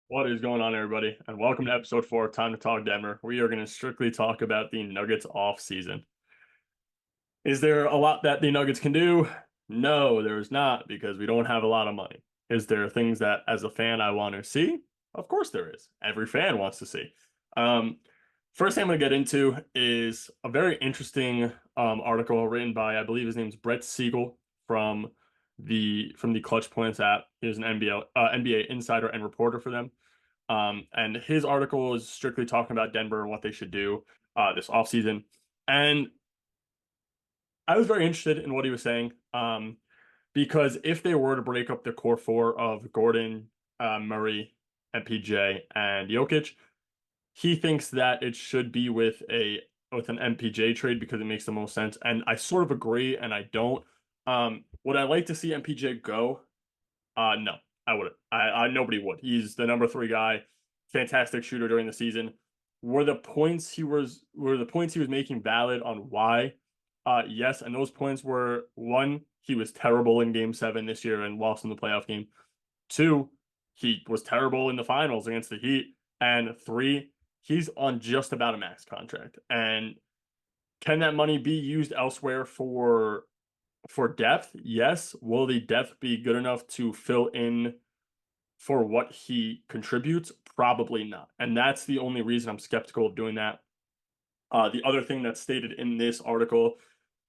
What is going on, everybody? And welcome to episode 4 of Time to Talk Denver. We are going to strictly talk about the Nuggets off season. Is there a lot that the Nuggets can do? No, there's not because we don't have a lot of money. Is there things that, as a fan, I want to see? Of course, there is. Every fan wants to see. Um, First thing I'm going to get into is a very interesting article written by, I believe his name's Brett Siegel from the Clutch Points app. He's an NBA insider and reporter for them. And his article is strictly talking about Denver and what they should do this offseason. And I was very interested in what he was saying because if they were to break up the core four of Gordon, Murray, MPJ, and Jokic, he thinks that it should be with an MPJ trade because it makes the most sense. And I sort of agree, and I don't. Would I like to see MPJ go? No, I wouldn't. I nobody would. He's the number three guy, fantastic shooter during the season. Were the points he was making valid on why? Yes, and those points were one, he was terrible in game seven this year and lost in the playoff game. Two, he was terrible in the finals against the Heat. And three, he's on just about a max contract. And can that money be used elsewhere for depth? Yes. Will the depth be good enough to fill in for what he contributes? Probably not. And that's the only reason I'm skeptical of doing that. The other thing that's stated in this article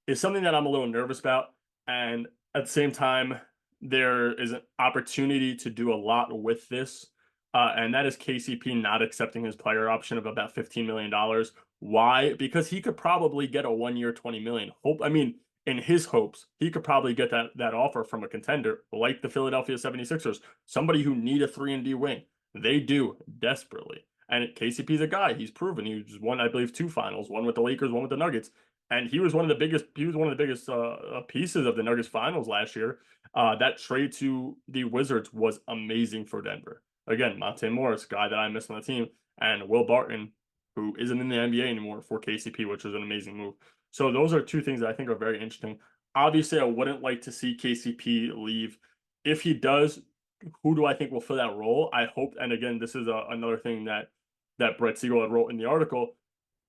is something that I'm a little nervous about. And at the same time, there is an opportunity to do a lot with this. And that is KCP not accepting his player option of about $15 million. Why? Because he could probably get a 1 year, 20 million. In his hopes, he could probably get that offer from a contender like the Philadelphia 76ers, somebody who need a 3-and-D wing. They do desperately. And KCP's a guy. He's proven he's won, I believe, two finals, one with the Lakers, one with the Nuggets. And he was one of the biggest. He was one of the biggest pieces of the Nuggets finals last year. That trade to the Wizards was amazing for Denver. Again, Monte Morris, guy that I miss on the team, and Will Barton, who isn't in the NBA anymore for KCP, which is an amazing move. So those are two things that I think are very interesting. Obviously, I wouldn't like to see KCP leave. If he does, who do I think will fill that role? I hope, and again, this is another thing that Brett Siegel had wrote in the article.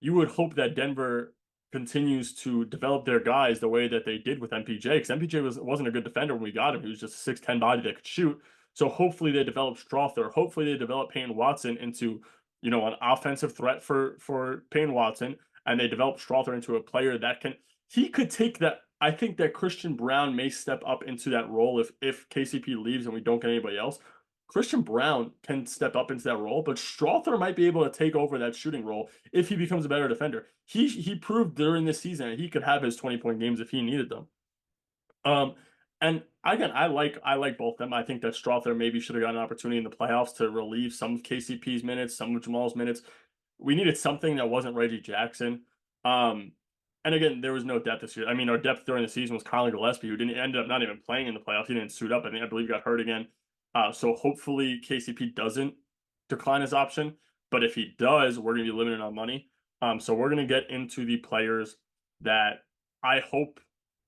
You would hope that Denver continues to develop their guys the way that they did with MPJ, because MPJ wasn't a good defender when we got him. He was just a 6'10" body that could shoot. So hopefully they develop Strother. Hopefully they develop Payne Watson into, an offensive threat for Payne Watson, and they develop Strother into a player that he could take that. I think that Christian Brown may step up into that role if KCP leaves and we don't get anybody else. Christian Brown can step up into that role, but Strother might be able to take over that shooting role if he becomes a better defender. He proved during this season that he could have his 20-point games if he needed them. Um, and again, I like both of them. I think that Strother maybe should have gotten an opportunity in the playoffs to relieve some of KCP's minutes, some of Jamal's minutes. We needed something that wasn't Reggie Jackson. Um, and again, there was no depth this year. I mean, our depth during the season was Colin Gillespie, who didn't end up not even playing in the playoffs. He didn't suit up. I believe he got hurt again. So hopefully KCP doesn't decline his option. But if he does, we're going to be limited on money. So we're going to get into the players that I hope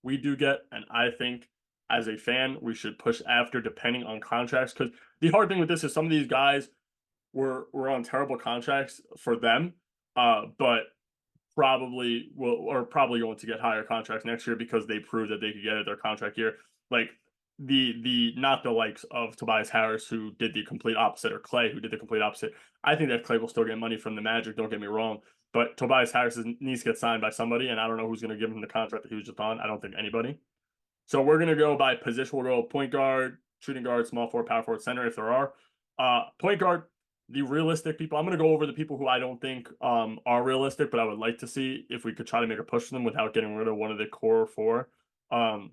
we do get, and I think as a fan we should push after depending on contracts. Because the hard thing with this is some of these guys were on terrible contracts for them, but probably going to get higher contracts next year because they proved that they could get it their contract year. Like the not the likes of Tobias Harris who did the complete opposite, or Clay who did the complete opposite. I think that Clay will still get money from the Magic. Don't get me wrong, but Tobias Harris needs to get signed by somebody, and I don't know who's going to give him the contract that he was just on. I don't think anybody. So we're going to go by position. We'll go point guard, shooting guard, small forward, power forward, center if there are. Point guard, the realistic people. I'm going to go over the people who I don't think are realistic, but I would like to see if we could try to make a push for them without getting rid of one of the core four. Um,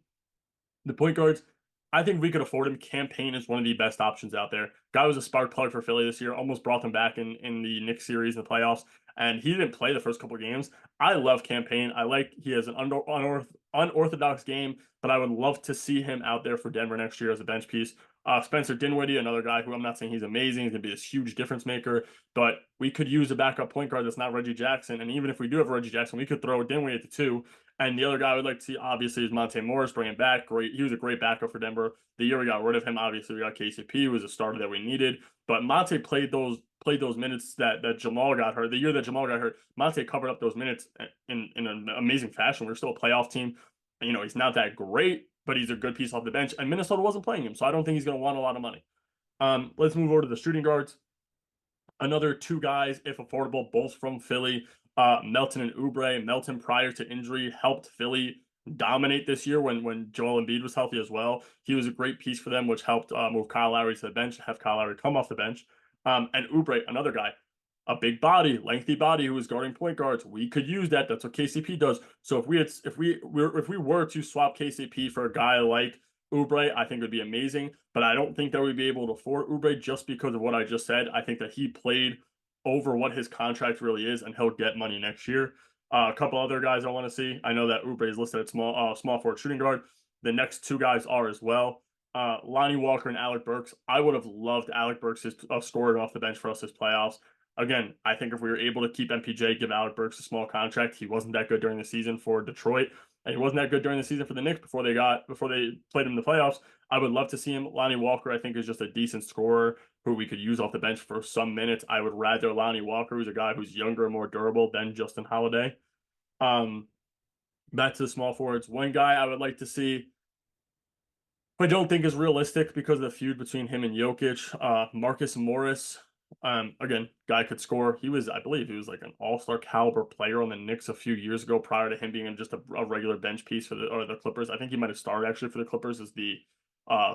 the point guards, I think we could afford him. Campaign is one of the best options out there. Guy was a spark plug for Philly this year. Almost brought them back in the Knicks series in the playoffs, and he didn't play the first couple of games. I love Campaign. He has an unorthodox game, but I would love to see him out there for Denver next year as a bench piece. Spencer Dinwiddie, another guy who I'm not saying he's amazing, he's going to be this huge difference maker, but we could use a backup point guard that's not Reggie Jackson. And even if we do have Reggie Jackson, we could throw Dinwiddie at the two. And the other guy I would like to see, obviously, is Monte Morris, bring him back. Great. He was a great backup for Denver. The year we got rid of him, obviously, we got KCP, who was a starter that we needed. But Monte played those minutes that Jamal got hurt. The year that Jamal got hurt, Monte covered up those minutes in an amazing fashion. We're still a playoff team. You know, he's not that great, but he's a good piece off the bench. And Minnesota wasn't playing him, so I don't think he's going to want a lot of money. Let's move over to the shooting guards. Another two guys, if affordable, both from Philly. Melton and Oubre. Melton, prior to injury, helped Philly dominate this year when Joel Embiid was healthy as well. He was a great piece for them, which helped move Kyle Lowry to the bench, have Kyle Lowry come off the bench. And Oubre, another guy, a big body, lengthy body who is guarding point guards. We could use that. That's what KCP does. So if we were to swap KCP for a guy like Oubre, I think it would be amazing. But I don't think that we'd be able to afford Oubre just because of what I just said. I think that he played over what his contract really is, and he'll get money next year. A couple other guys I want to see. I know that Oubre is listed at small forward shooting guard. The next two guys are as well. Lonnie Walker and Alec Burks. I would have loved Alec Burks scoring off the bench for us this playoffs. Again, I think if we were able to keep MPJ, give Alec Burks a small contract, he wasn't that good during the season for Detroit, and he wasn't that good during the season for the Knicks before they played him in the playoffs. I would love to see him. Lonnie Walker, I think, is just a decent scorer who we could use off the bench for some minutes. I would rather Lonnie Walker, who's a guy who's younger and more durable, than Justin Holiday. Back to the small forwards. One guy I would like to see, I don't think is realistic because of the feud between him and Jokic. Marcus Morris. Again, guy could score. I believe he was like an all-star caliber player on the Knicks a few years ago prior to him being just a regular bench piece for the Clippers. I think he might have started actually for the Clippers as the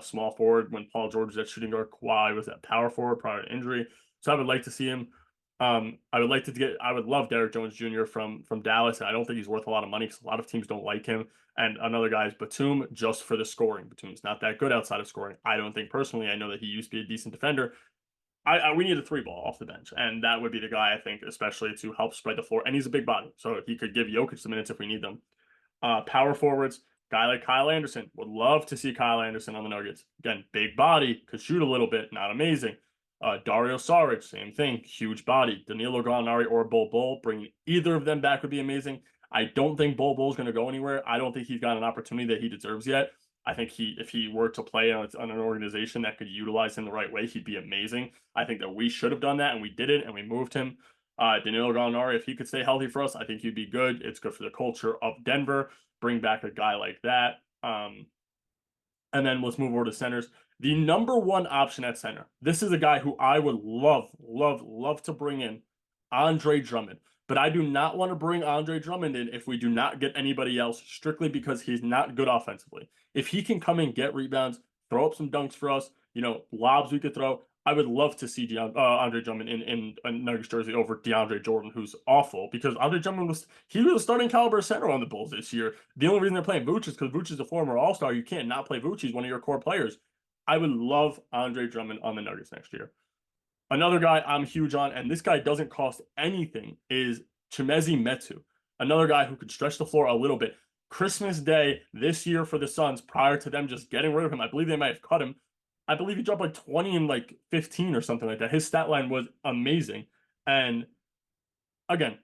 small forward when Paul George was at shooting guard. Kawhi was at power forward prior to injury. So I would like to see him. I would love Derrick Jones Jr. from Dallas. And I don't think he's worth a lot of money because a lot of teams don't like him. And another guy is Batum, just for the scoring. Batum's not that good outside of scoring. I don't think personally. I know that he used to be a decent defender. We need a three ball off the bench, and that would be the guy I think, especially to help spread the floor. And he's a big body, so he could give Jokic the minutes if we need them. Power forwards, guy like Kyle Anderson. Would love to see Kyle Anderson on the Nuggets. Again, big body, could shoot a little bit, not amazing. Dario Saric, same thing, huge body. Danilo Gallinari or Bol Bol, bringing either of them back would be amazing. I don't think Bol Bol's going to go anywhere. I don't think he's got an opportunity that he deserves yet. I think if he were to play on an organization that could utilize him the right way, he'd be amazing. I think that we should have done that, and we did it, and we moved him. Danilo Gallinari, if he could stay healthy for us, I think he'd be good. It's good for the culture of Denver. Bring back a guy like that. And then let's move over to centers. The number one option at center. This is a guy who I would love to bring in, Andre Drummond. But I do not want to bring Andre Drummond in if we do not get anybody else, strictly because he's not good offensively. If he can come and get rebounds, throw up some dunks for us, lobs we could throw, I would love to see Andre Drummond in a Nuggets jersey over DeAndre Jordan, who's awful, because Andre Drummond was a starting caliber center on the Bulls this year. The only reason they're playing Vooch is because Vooch is a former All-Star. You can't not play Vooch. He's one of your core players. I would love Andre Drummond on the Nuggets next year. Another guy I'm huge on, and this guy doesn't cost anything, is Chimezie Metu. Another guy who could stretch the floor a little bit. Christmas Day this year for the Suns, prior to them just getting rid of him, I believe they might have cut him. I believe he dropped like 20 and like 15 or something like that. His stat line was amazing. And again,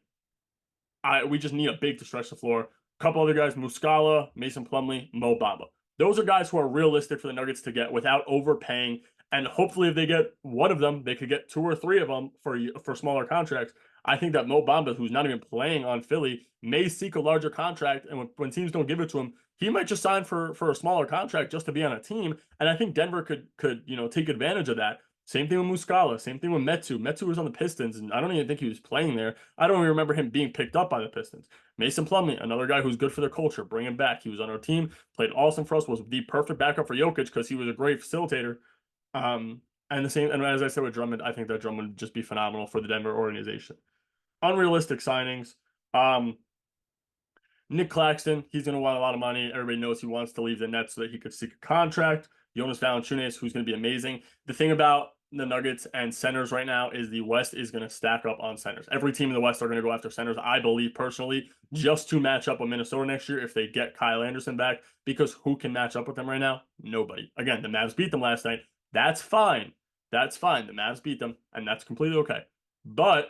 we just need a big to stretch the floor. A couple other guys, Muscala, Mason Plumlee, Mo Bamba. Those are guys who are realistic for the Nuggets to get without overpaying. And hopefully if they get one of them, they could get two or three of them for smaller contracts. I think that Mo Bamba, who's not even playing on Philly, may seek a larger contract. And when teams don't give it to him, he might just sign for a smaller contract just to be on a team. And I think Denver could take advantage of that. Same thing with Muscala. Same thing with Metu. Metu was on the Pistons, and I don't even think he was playing there. I don't even remember him being picked up by the Pistons. Mason Plumlee, another guy who's good for the culture. Bring him back. He was on our team, played awesome for us, was the perfect backup for Jokic because he was a great facilitator. And as I said with Drummond, I think that Drummond would just be phenomenal for the Denver organization. Unrealistic signings. Nick Claxton, he's going to want a lot of money. Everybody knows he wants to leave the Nets so that he could seek a contract. Jonas Valanciunas, who's going to be amazing. The thing about the Nuggets and centers right now is the West is going to stack up on centers. Every team in the West are going to go after centers, I believe personally, just to match up with Minnesota next year if they get Kyle Anderson back, because who can match up with them right now? Nobody. Again, the Mavs beat them last night. That's fine. That's fine. The Mavs beat them, and that's completely okay. But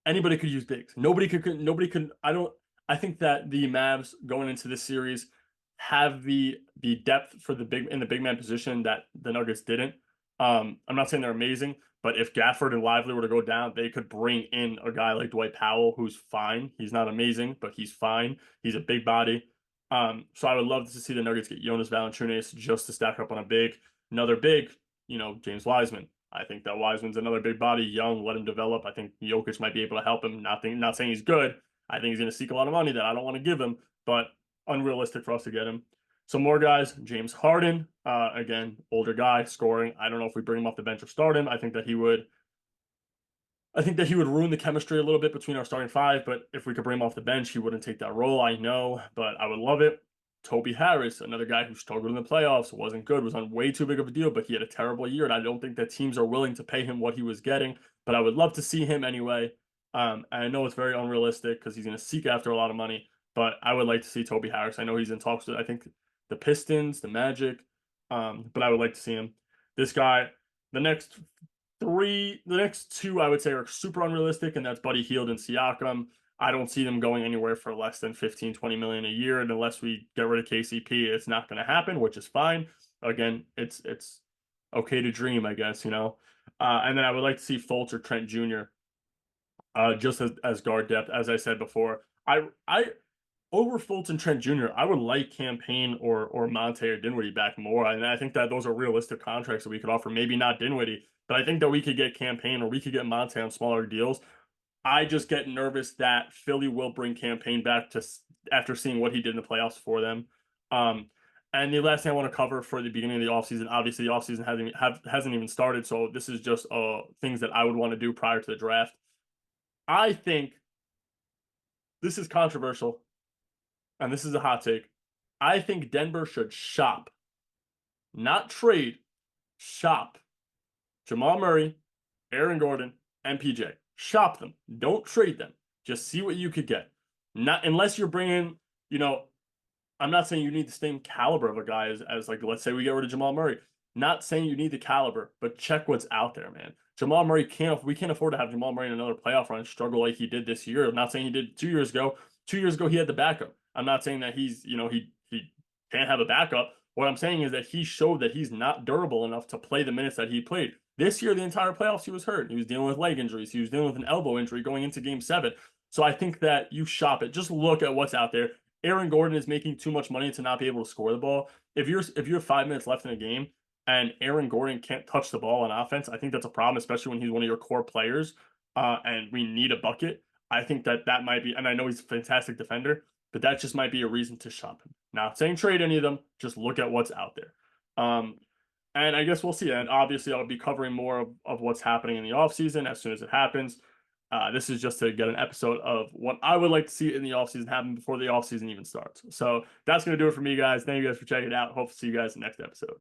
anybody could use bigs. Nobody could. I think that the Mavs going into this series have the depth for the big man position that the Nuggets didn't. I'm not saying they're amazing, but if Gafford and Lively were to go down, they could bring in a guy like Dwight Powell, who's fine. He's not amazing, but he's fine. He's a big body. So I would love to see the Nuggets get Jonas Valanciunas just to stack up on a big, another big, James Wiseman. I think that Wiseman's another big body, young, let him develop. I think Jokic might be able to help him. Not saying he's good. I think he's going to seek a lot of money that I don't want to give him, but unrealistic for us to get him. Some more guys, James Harden, again, older guy, scoring. I don't know if we bring him off the bench or start him. I think that he would ruin the chemistry a little bit between our starting five, but if we could bring him off the bench, he wouldn't take that role. I know, but I would love it. Toby Harris, another guy who struggled in the playoffs, wasn't good, was on way too big of a deal, but he had a terrible year, and I don't think that teams are willing to pay him what he was getting, but I would love to see him anyway. And I know it's very unrealistic because he's going to seek after a lot of money, but I would like to see Toby Harris. I know he's in talks with, I think, the Pistons, the Magic, but I would like to see him. This guy, the next the next two I would say are super unrealistic, and that's Buddy Hield and Siakam. I don't see them going anywhere for less than 15, 20 million a year. And unless we get rid of KCP, it's not going to happen, which is fine. Again, it's okay to dream, I guess. And then I would like to see Fultz or Trent Jr. Just as guard depth, as I said before. I over Fultz and Trent Jr., I would like Campaign or Monte or Dinwiddie back more. And I think that those are realistic contracts that we could offer. Maybe not Dinwiddie, but I think that we could get Campaign or we could get Monte on smaller deals. I just get nervous that Philly will bring Campaign back to after seeing what he did in the playoffs for them. And the last thing I want to cover for the beginning of the offseason, obviously the offseason hasn't even started, so this is just things that I would want to do prior to the draft. I think this is controversial, and this is a hot take. I think Denver should shop, not trade, shop Jamal Murray, Aaron Gordon, and PJ. Shop them. Don't trade them. Just see what you could get. Not unless you're bringing, I'm not saying you need the same caliber of a guy as like, let's say we get rid of Jamal Murray. Not saying you need the caliber, but check what's out there, man. Jamal Murray we can't afford to have Jamal Murray in another playoff run struggle like he did this year. I'm not saying he did 2 years ago. 2 years ago, he had the backup. I'm not saying that he can't have a backup. What I'm saying is that he showed that he's not durable enough to play the minutes that he played. This year, the entire playoffs, he was hurt. He was dealing with leg injuries. He was dealing with an elbow injury going into game 7. So I think that you shop it. Just look at what's out there. Aaron Gordon is making too much money to not be able to score the ball. If you have 5 minutes left in a game and Aaron Gordon can't touch the ball on offense, I think that's a problem, especially when he's one of your core players, and we need a bucket. I think that might be, and I know he's a fantastic defender, but that just might be a reason to shop him. Not saying trade any of them, just look at what's out there. And I guess we'll see. And obviously, I'll be covering more of what's happening in the offseason as soon as it happens. This is just to get an episode of what I would like to see in the offseason happen before the offseason even starts. So that's going to do it for me, guys. Thank you guys for checking it out. Hope to see you guys in the next episode.